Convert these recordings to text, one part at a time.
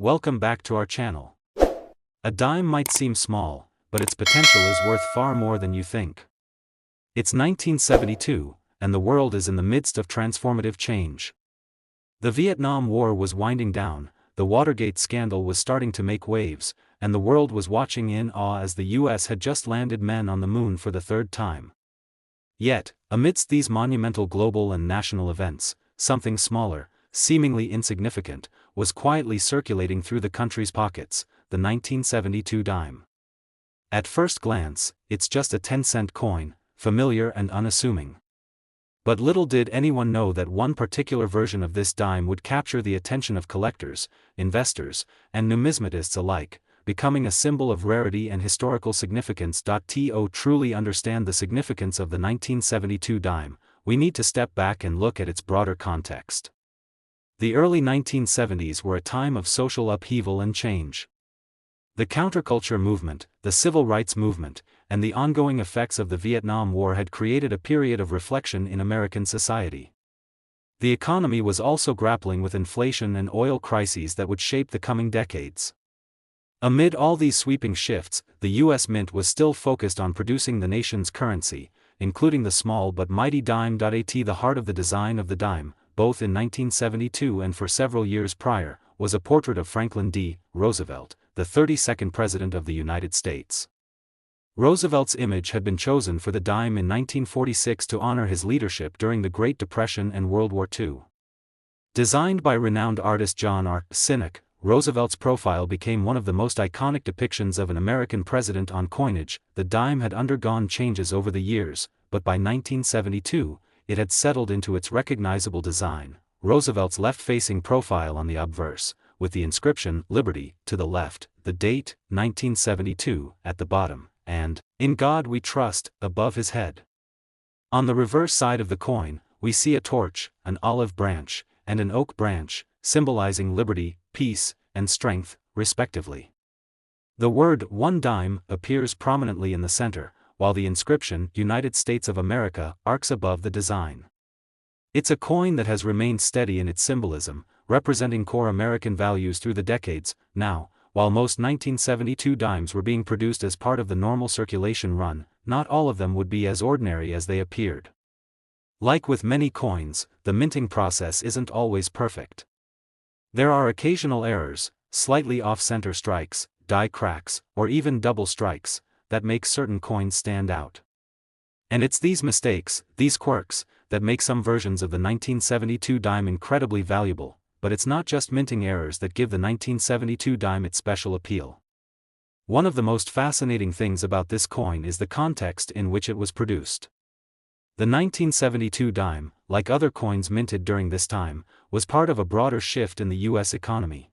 welcome back to our channel. A dime might seem small, but its potential is worth far more than you think. It's 1972, and the world is in the midst of transformative change. The Vietnam War was winding down, the Watergate scandal was starting to make waves, and the world was watching in awe as the US had just landed men on the moon for the third time. Yet, amidst these monumental global and national events, something smaller, seemingly insignificant, was quietly circulating through the country's pockets, the 1972 dime. At first glance, it's just a 10-cent coin, familiar and unassuming. But little did anyone know that one particular version of this dime would capture the attention of collectors, investors, and numismatists alike, becoming a symbol of rarity and historical significance. To truly understand the significance of the 1972 dime, we need to step back and look at its broader context. The early 1970s were a time of social upheaval and change. The counterculture movement, the civil rights movement, and the ongoing effects of the Vietnam War had created a period of reflection in American society. The economy was also grappling with inflation and oil crises that would shape the coming decades. Amid all these sweeping shifts, the U.S. Mint was still focused on producing the nation's currency, including the small but mighty dime. At the heart of the design of the dime, both in 1972 and for several years prior, was a portrait of Franklin D. Roosevelt, the 32nd President of the United States. Roosevelt's image had been chosen for the dime in 1946 to honor his leadership during the Great Depression and World War II. Designed by renowned artist John R. Sinek, Roosevelt's profile became one of the most iconic depictions of an American president on coinage. The dime had undergone changes over the years, but by 1972, it had settled into its recognizable design, Roosevelt's left-facing profile on the obverse, with the inscription "Liberty" to the left, the date, 1972, at the bottom, and "In God We Trust" above his head. On the reverse side of the coin, we see a torch, an olive branch, and an oak branch, symbolizing liberty, peace, and strength, respectively. The word "one dime" appears prominently in the center, while the inscription "United States of America" arcs above the design. It's a coin that has remained steady in its symbolism, representing core American values through the decades. Now, while most 1972 dimes were being produced as part of the normal circulation run, not all of them would be as ordinary as they appeared. Like with many coins, the minting process isn't always perfect. There are occasional errors, slightly off-center strikes, die cracks, or even double strikes, that make certain coins stand out. And it's these mistakes, these quirks, that make some versions of the 1972 dime incredibly valuable. But it's not just minting errors that give the 1972 dime its special appeal. One of the most fascinating things about this coin is the context in which it was produced. The 1972 dime, like other coins minted during this time, was part of a broader shift in the U.S. economy.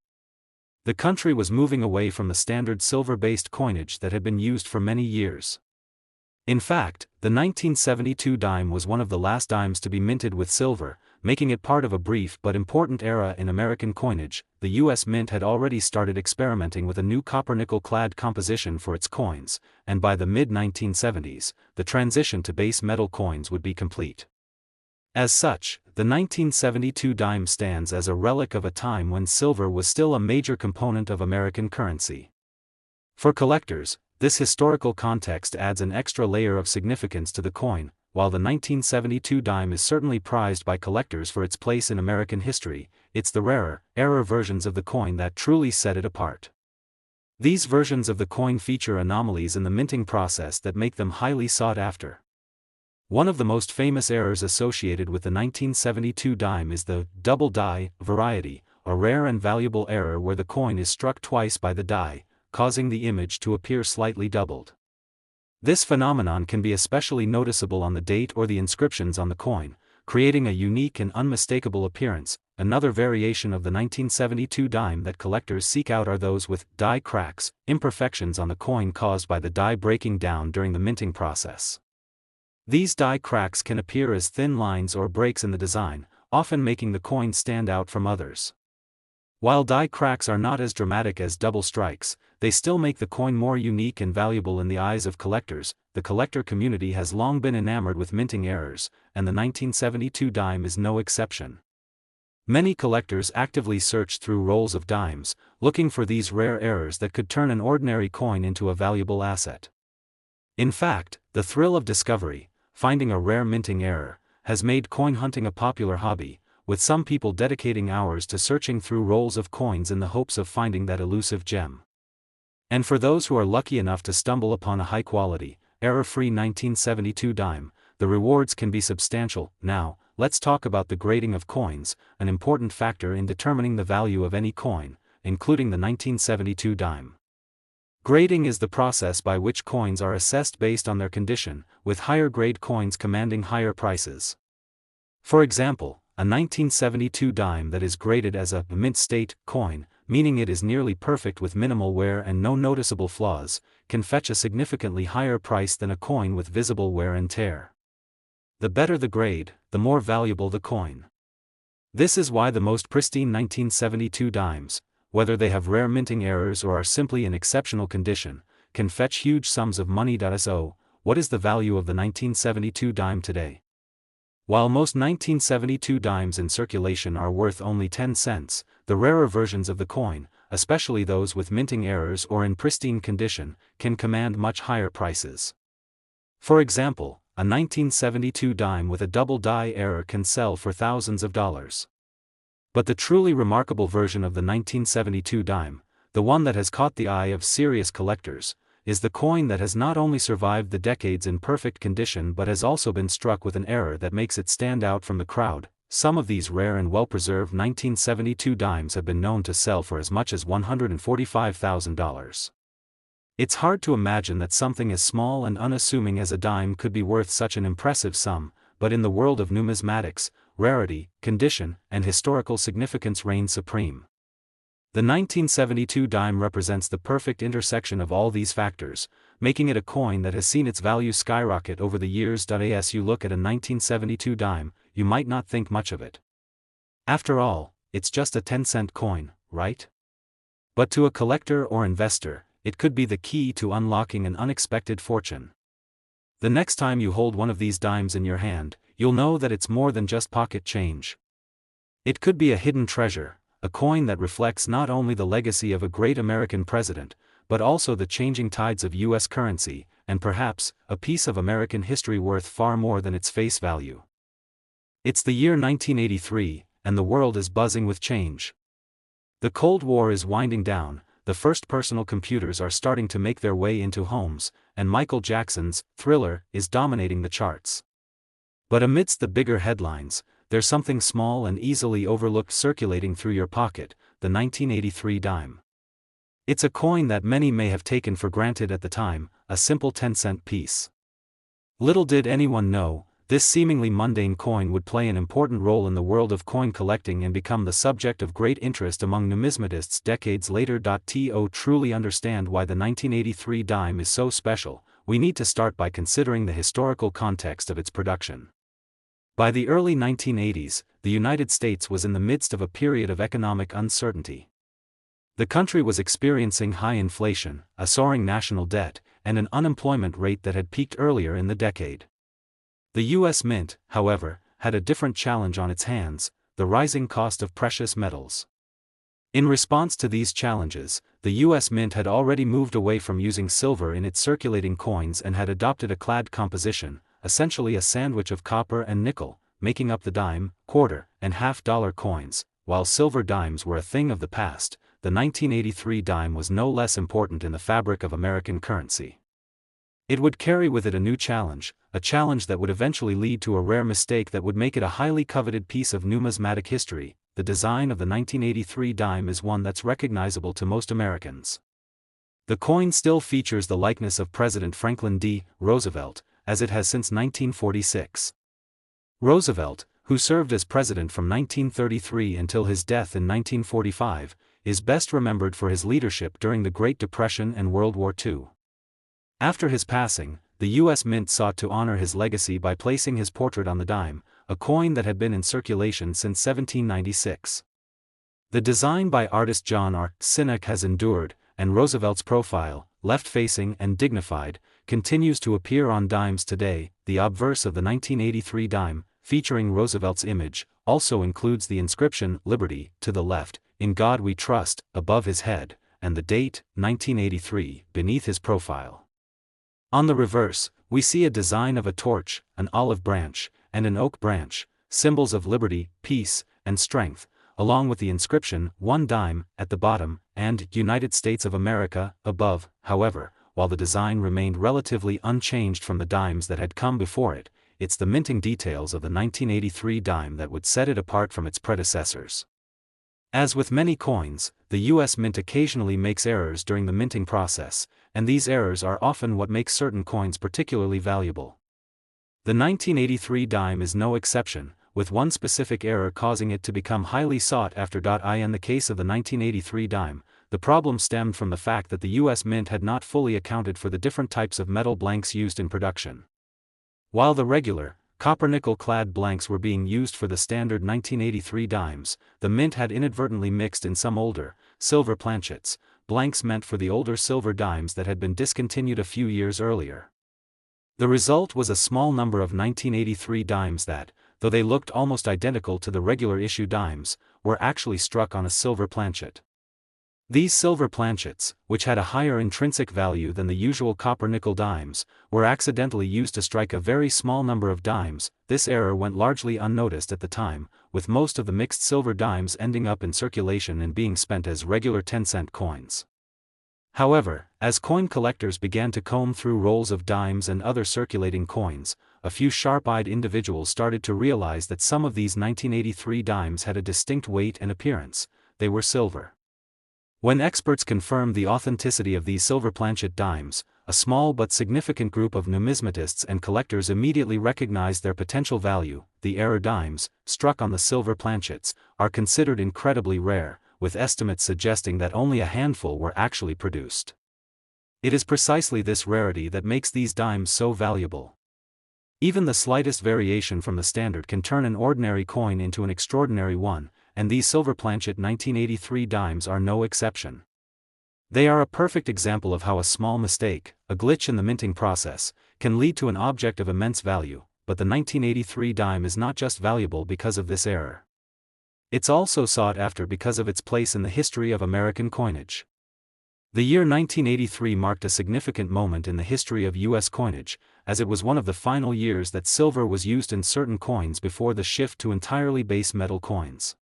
The country was moving away from the standard silver-based coinage that had been used for many years. In fact, the 1972 dime was one of the last dimes to be minted with silver, making it part of a brief but important era in American coinage. The U.S. Mint had already started experimenting with a new copper-nickel-clad composition for its coins, and by the mid-1970s, the transition to base metal coins would be complete. As such, the 1972 dime stands as a relic of a time when silver was still a major component of American currency. For collectors, this historical context adds an extra layer of significance to the coin. While the 1972 dime is certainly prized by collectors for its place in American history, it's the rarer versions of the coin that truly set it apart. These versions of the coin feature anomalies in the minting process that make them highly sought after. One of the most famous errors associated with the 1972 dime is the double die variety, a rare and valuable error where the coin is struck twice by the die, causing the image to appear slightly doubled. This phenomenon can be especially noticeable on the date or the inscriptions on the coin, creating a unique and unmistakable appearance. Another variation of the 1972 dime that collectors seek out are those with die cracks, imperfections on the coin caused by the die breaking down during the minting process. These die cracks can appear as thin lines or breaks in the design, often making the coin stand out from others. While die cracks are not as dramatic as double strikes, they still make the coin more unique and valuable in the eyes of collectors. The collector community has long been enamored with minting errors, and the 1972 dime is no exception. Many collectors actively search through rolls of dimes, looking for these rare errors that could turn an ordinary coin into a valuable asset. In fact, the thrill of discovery, finding a rare minting error, has made coin hunting a popular hobby, with some people dedicating hours to searching through rolls of coins in the hopes of finding that elusive gem. And for those who are lucky enough to stumble upon a high-quality, error-free 1972 dime, the rewards can be substantial. Now, let's talk about the grading of coins, an important factor in determining the value of any coin, including the 1972 dime. Grading is the process by which coins are assessed based on their condition, with higher-grade coins commanding higher prices. For example, a 1972 dime that is graded as a mint state coin, meaning it is nearly perfect with minimal wear and no noticeable flaws, can fetch a significantly higher price than a coin with visible wear and tear. The better the grade, the more valuable the coin. This is why the most pristine 1972 dimes, whether they have rare minting errors or are simply in exceptional condition, can fetch huge sums of money. So, what is the value of the 1972 dime today? While most 1972 dimes in circulation are worth only 10 cents, the rarer versions of the coin, especially those with minting errors or in pristine condition, can command much higher prices. For example, a 1972 dime with a double die error can sell for thousands of dollars. But the truly remarkable version of the 1972 dime, the one that has caught the eye of serious collectors, is the coin that has not only survived the decades in perfect condition but has also been struck with an error that makes it stand out from the crowd. Some of these rare and well-preserved 1972 dimes have been known to sell for as much as $145,000. It's hard to imagine that something as small and unassuming as a dime could be worth such an impressive sum, but in the world of numismatics, rarity, condition, and historical significance reign supreme. The 1972 dime represents the perfect intersection of all these factors, making it a coin that has seen its value skyrocket over the years. As you look at a 1972 dime, you might not think much of it. After all, it's just a 10-cent coin, right? But to a collector or investor, it could be the key to unlocking an unexpected fortune. The next time you hold one of these dimes in your hand, you'll know that it's more than just pocket change. It could be a hidden treasure, a coin that reflects not only the legacy of a great American president, but also the changing tides of U.S. currency, and perhaps, a piece of American history worth far more than its face value. It's the year 1983, and the world is buzzing with change. The Cold War is winding down, the first personal computers are starting to make their way into homes, and Michael Jackson's Thriller is dominating the charts. But amidst the bigger headlines, there's something small and easily overlooked circulating through your pocket, the 1983 dime. It's a coin that many may have taken for granted at the time, a simple 10-cent piece. Little did anyone know, this seemingly mundane coin would play an important role in the world of coin collecting and become the subject of great interest among numismatists decades later. To truly understand why the 1983 dime is so special, we need to start by considering the historical context of its production. By the early 1980s, the United States was in the midst of a period of economic uncertainty. The country was experiencing high inflation, a soaring national debt, and an unemployment rate that had peaked earlier in the decade. The U.S. Mint, however, had a different challenge on its hands: the rising cost of precious metals. In response to these challenges, the U.S. Mint had already moved away from using silver in its circulating coins and had adopted a clad composition, essentially a sandwich of copper and nickel, making up the dime, quarter, and half-dollar coins. While silver dimes were a thing of the past, the 1983 dime was no less important in the fabric of American currency. It would carry with it a new challenge, a challenge that would eventually lead to a rare mistake that would make it a highly coveted piece of numismatic history. The design of the 1983 dime is one that's recognizable to most Americans. The coin still features the likeness of President Franklin D. Roosevelt, as it has since 1946. Roosevelt, who served as president from 1933 until his death in 1945, is best remembered for his leadership during the Great Depression and World War II. After his passing, the U.S. Mint sought to honor his legacy by placing his portrait on the dime, a coin that had been in circulation since 1796. The design by artist John R. Sinek has endured, and Roosevelt's profile, left-facing and dignified, continues to appear on dimes today. The obverse of the 1983 dime, featuring Roosevelt's image, also includes the inscription, Liberty, to the left, In God We Trust, above his head, and the date, 1983, beneath his profile. On the reverse, we see a design of a torch, an olive branch, and an oak branch, symbols of liberty, peace, and strength, along with the inscription, 1 dime, at the bottom, and United States of America, above. However, while the design remained relatively unchanged from the dimes that had come before it, it's the minting details of the 1983 dime that would set it apart from its predecessors. As with many coins, the U.S. Mint occasionally makes errors during the minting process, and these errors are often what makes certain coins particularly valuable. The 1983 dime is no exception, with one specific error causing it to become highly sought after. In the case of the 1983 dime, the problem stemmed from the fact that the U.S. Mint had not fully accounted for the different types of metal blanks used in production. While the regular, copper-nickel-clad blanks were being used for the standard 1983 dimes, the Mint had inadvertently mixed in some older, silver planchets, blanks meant for the older silver dimes that had been discontinued a few years earlier. The result was a small number of 1983 dimes that, though they looked almost identical to the regular issue dimes, were actually struck on a silver planchet. These silver planchets, which had a higher intrinsic value than the usual copper-nickel dimes, were accidentally used to strike a very small number of dimes. This error went largely unnoticed at the time, with most of the mixed silver dimes ending up in circulation and being spent as regular 10-cent coins. However, as coin collectors began to comb through rolls of dimes and other circulating coins, a few sharp-eyed individuals started to realize that some of these 1983 dimes had a distinct weight and appearance. They were silver. When experts confirmed the authenticity of these silver planchet dimes, a small but significant group of numismatists and collectors immediately recognized their potential value. The error dimes, struck on the silver planchets, are considered incredibly rare, with estimates suggesting that only a handful were actually produced. It is precisely this rarity that makes these dimes so valuable. Even the slightest variation from the standard can turn an ordinary coin into an extraordinary one, and these silver planchet 1983 dimes are no exception. They are a perfect example of how a small mistake, a glitch in the minting process, can lead to an object of immense value, but the 1983 dime is not just valuable because of this error. It's also sought after because of its place in the history of American coinage. The year 1983 marked a significant moment in the history of U.S. coinage, as it was one of the final years that silver was used in certain coins before the shift to entirely base metal coins.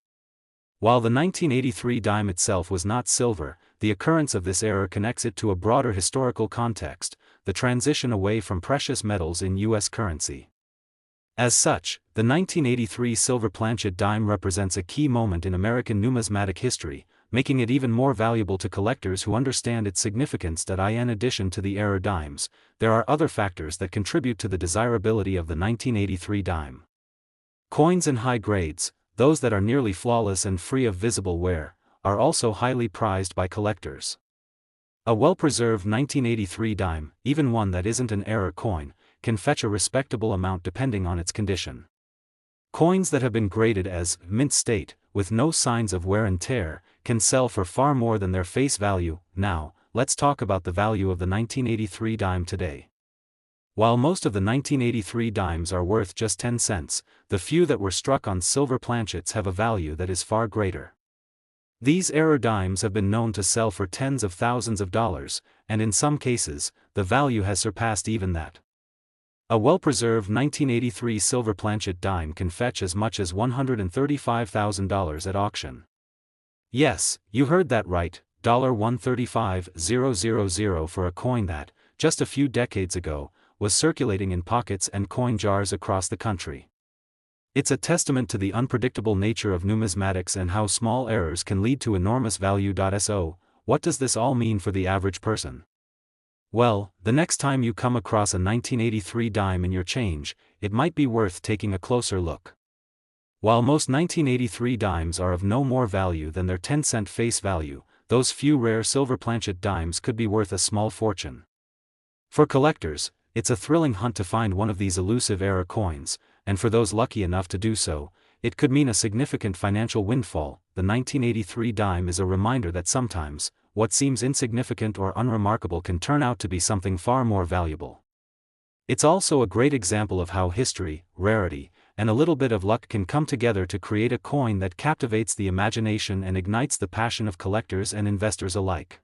While the 1983 dime itself was not silver, the occurrence of this error connects it to a broader historical context, the transition away from precious metals in U.S. currency. As such, the 1983 silver planchet dime represents a key moment in American numismatic history, making it even more valuable to collectors who understand its significance. In addition to the error dimes, there are other factors that contribute to the desirability of the 1983 dime. Coins in high grades, those that are nearly flawless and free of visible wear, are also highly prized by collectors. A well-preserved 1983 dime, even one that isn't an error coin, can fetch a respectable amount depending on its condition. Coins that have been graded as mint state, with no signs of wear and tear, can sell for far more than their face value. Now, let's talk about the value of the 1983 dime today. While most of the 1983 dimes are worth just 10 cents, the few that were struck on silver planchets have a value that is far greater. These error dimes have been known to sell for tens of thousands of dollars, and in some cases, the value has surpassed even that. A well-preserved 1983 silver planchet dime can fetch as much as $135,000 at auction. Yes, you heard that right, $135,000 for a coin that, just a few decades ago, was circulating in pockets and coin jars across the country. It's a testament to the unpredictable nature of numismatics and how small errors can lead to enormous value. So, what does this all mean for the average person? Well, the next time you come across a 1983 dime in your change, it might be worth taking a closer look. While most 1983 dimes are of no more value than their 10-cent face value, those few rare silver planchet dimes could be worth a small fortune. For collectors, it's a thrilling hunt to find one of these elusive error coins, and for those lucky enough to do so, it could mean a significant financial windfall. The 1983 dime is a reminder that sometimes, what seems insignificant or unremarkable can turn out to be something far more valuable. It's also a great example of how history, rarity, and a little bit of luck can come together to create a coin that captivates the imagination and ignites the passion of collectors and investors alike.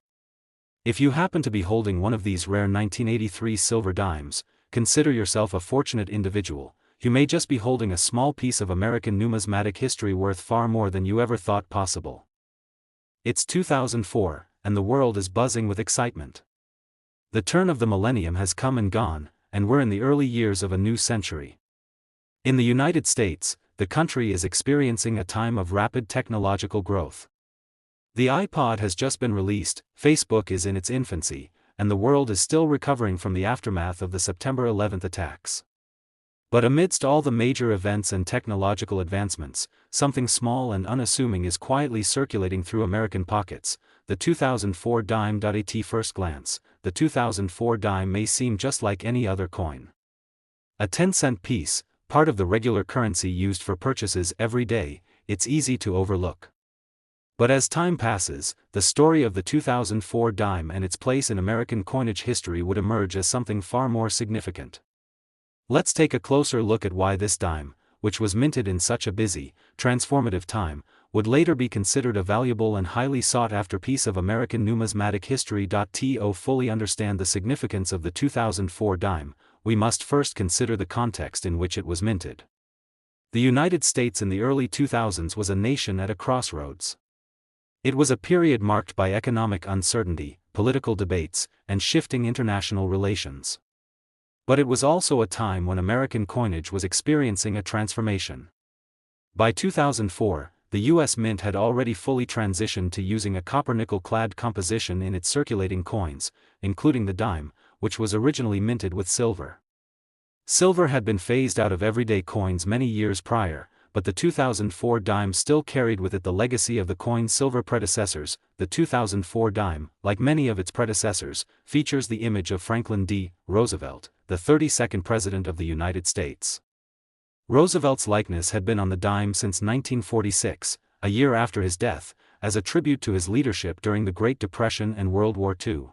If you happen to be holding one of these rare 1983 silver dimes, consider yourself a fortunate individual. You may just be holding a small piece of American numismatic history worth far more than you ever thought possible. It's 2004, and the world is buzzing with excitement. The turn of the millennium has come and gone, and we're in the early years of a new century. In the United States, the country is experiencing a time of rapid technological growth. The iPod has just been released, Facebook is in its infancy, and the world is still recovering from the aftermath of the September 11th attacks. But amidst all the major events and technological advancements, something small and unassuming is quietly circulating through American pockets, the 2004 dime. At first glance, the 2004 dime may seem just like any other coin. A 10-cent piece, part of the regular currency used for purchases every day, it's easy to overlook. But as time passes, the story of the 2004 dime and its place in American coinage history would emerge as something far more significant. Let's take a closer look at why this dime, which was minted in such a busy, transformative time, would later be considered a valuable and highly sought-after piece of American numismatic history. To fully understand the significance of the 2004 dime, we must first consider the context in which it was minted. The United States in the early 2000s was a nation at a crossroads. It was a period marked by economic uncertainty, political debates, and shifting international relations. But it was also a time when American coinage was experiencing a transformation. By 2004, the U.S. Mint had already fully transitioned to using a copper-nickel-clad composition in its circulating coins, including the dime, which was originally minted with silver. Silver had been phased out of everyday coins many years prior, but the 2004 dime still carried with it the legacy of the coin's silver predecessors. The 2004 dime, like many of its predecessors, features the image of Franklin D. Roosevelt, the 32nd President of the United States. Roosevelt's likeness had been on the dime since 1946, a year after his death, as a tribute to his leadership during the Great Depression and World War II.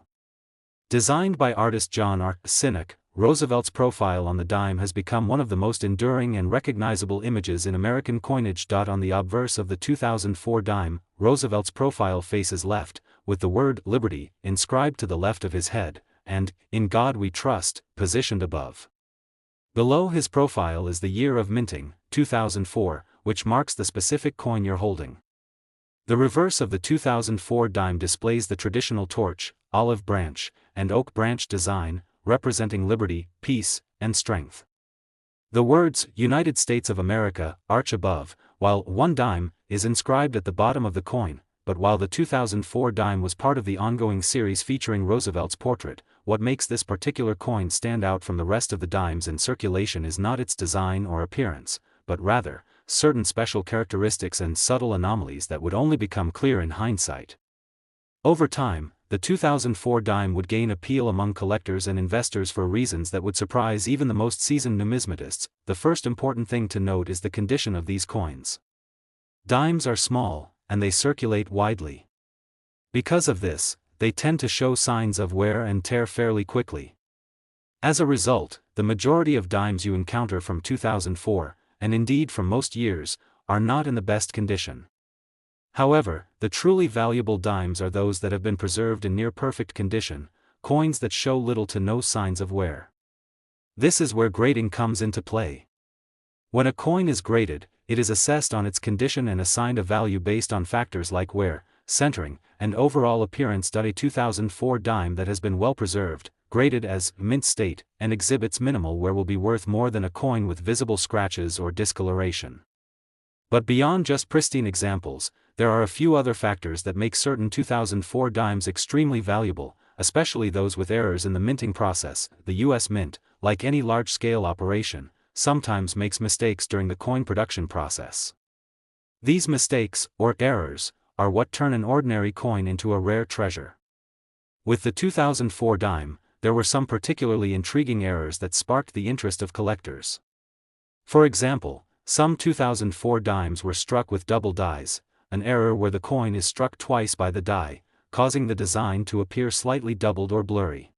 Designed by artist John R. Sinek, Roosevelt's profile on the dime has become one of the most enduring and recognizable images in American coinage. On the obverse of the 2004 dime, Roosevelt's profile faces left, with the word "Liberty" inscribed to the left of his head, and "In God We Trust" positioned above. Below his profile is the year of minting, 2004, which marks the specific coin you're holding. The reverse of the 2004 dime displays the traditional torch, olive branch, and oak branch design, representing liberty, peace, and strength. The words "United States of America" arch above, while "1 dime" is inscribed at the bottom of the coin. But while the 2004 dime was part of the ongoing series featuring Roosevelt's portrait, what makes this particular coin stand out from the rest of the dimes in circulation is not its design or appearance, but rather, certain special characteristics and subtle anomalies that would only become clear in hindsight. Over time, the 2004 dime would gain appeal among collectors and investors for reasons that would surprise even the most seasoned numismatists. The first important thing to note is the condition of these coins. Dimes are small, and they circulate widely. Because of this, they tend to show signs of wear and tear fairly quickly. As a result, the majority of dimes you encounter from 2004, and indeed from most years, are not in the best condition. However, the truly valuable dimes are those that have been preserved in near-perfect condition, coins that show little to no signs of wear. This is where grading comes into play. When a coin is graded, it is assessed on its condition and assigned a value based on factors like wear, centering, and overall appearance. A 2004 dime that has been well preserved, graded as mint state, and exhibits minimal wear will be worth more than a coin with visible scratches or discoloration. But beyond just pristine examples, there are a few other factors that make certain 2004 dimes extremely valuable, especially those with errors in the minting process. The U.S. Mint, like any large-scale operation, sometimes makes mistakes during the coin production process. These mistakes, or errors, are what turn an ordinary coin into a rare treasure. With the 2004 dime, there were some particularly intriguing errors that sparked the interest of collectors. For example, some 2004 dimes were struck with double dies, an error where the coin is struck twice by the die, causing the design to appear slightly doubled or blurry.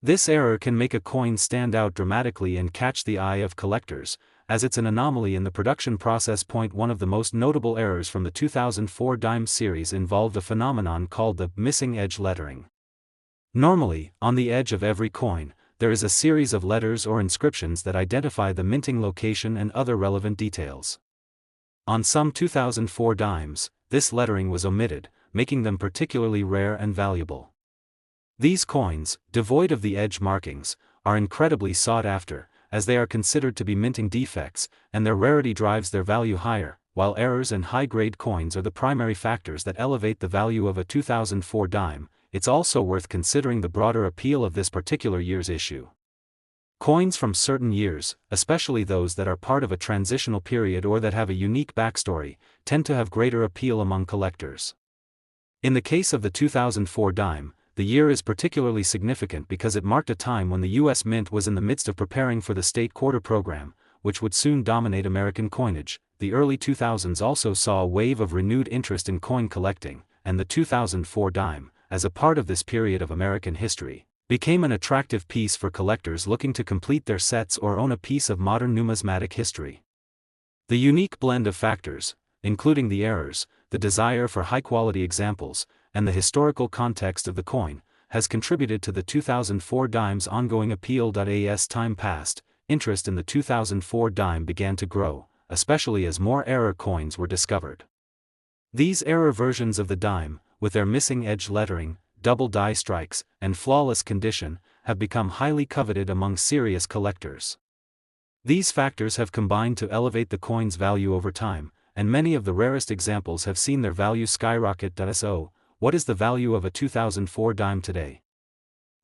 This error can make a coin stand out dramatically and catch the eye of collectors, as it's an anomaly in the production process. One of the most notable errors from the 2004 dime series involved a phenomenon called the missing edge lettering. Normally, on the edge of every coin, there is a series of letters or inscriptions that identify the minting location and other relevant details. On some 2004 dimes, this lettering was omitted, making them particularly rare and valuable. These coins, devoid of the edge markings, are incredibly sought after, as they are considered to be minting defects, and their rarity drives their value higher. While errors and high-grade coins are the primary factors that elevate the value of a 2004 dime, it's also worth considering the broader appeal of this particular year's issue. Coins from certain years, especially those that are part of a transitional period or that have a unique backstory, tend to have greater appeal among collectors. In the case of the 2004 dime, the year is particularly significant because it marked a time when the U.S. Mint was in the midst of preparing for the state quarter program, which would soon dominate American coinage. The early 2000s also saw a wave of renewed interest in coin collecting, and the 2004 dime, as a part of this period of American history, became an attractive piece for collectors looking to complete their sets or own a piece of modern numismatic history. The unique blend of factors, including the errors, the desire for high-quality examples, and the historical context of the coin, has contributed to the 2004 dime's ongoing appeal. As time passed, interest in the 2004 dime began to grow, especially as more error coins were discovered. These error versions of the dime, with their missing edge lettering, double die strikes, and flawless condition, have become highly coveted among serious collectors. These factors have combined to elevate the coin's value over time, and many of the rarest examples have seen their value skyrocket. So, what is the value of a 2004 dime today?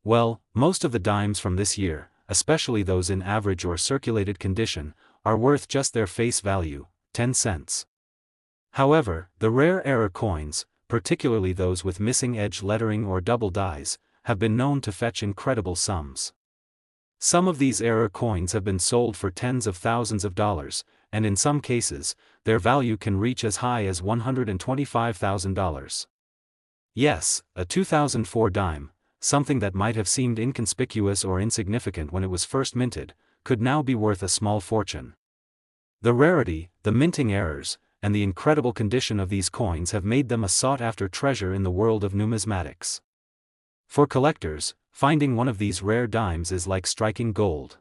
Well, most of the dimes from this year, especially those in average or circulated condition, are worth just their face value, 10 cents. However, the rare error coins, particularly those with missing edge lettering or double dies, have been known to fetch incredible sums. Some of these error coins have been sold for tens of thousands of dollars, and in some cases, their value can reach as high as $125,000. Yes, a 2004 dime, something that might have seemed inconspicuous or insignificant when it was first minted, could now be worth a small fortune. The rarity, the minting errors, and the incredible condition of these coins have made them a sought-after treasure in the world of numismatics. For collectors, finding one of these rare dimes is like striking gold.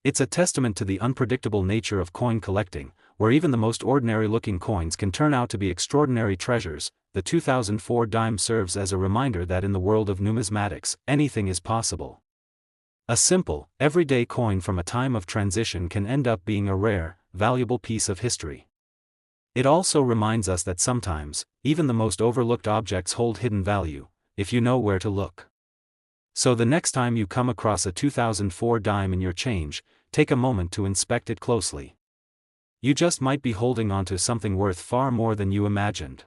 It's a testament to the unpredictable nature of coin collecting, where even the most ordinary-looking coins can turn out to be extraordinary treasures. The 2004 dime serves as a reminder that in the world of numismatics, anything is possible. A simple, everyday coin from a time of transition can end up being a rare, valuable piece of history. It also reminds us that sometimes, even the most overlooked objects hold hidden value, if you know where to look. So the next time you come across a 2004 dime in your change, take a moment to inspect it closely. You just might be holding onto something worth far more than you imagined.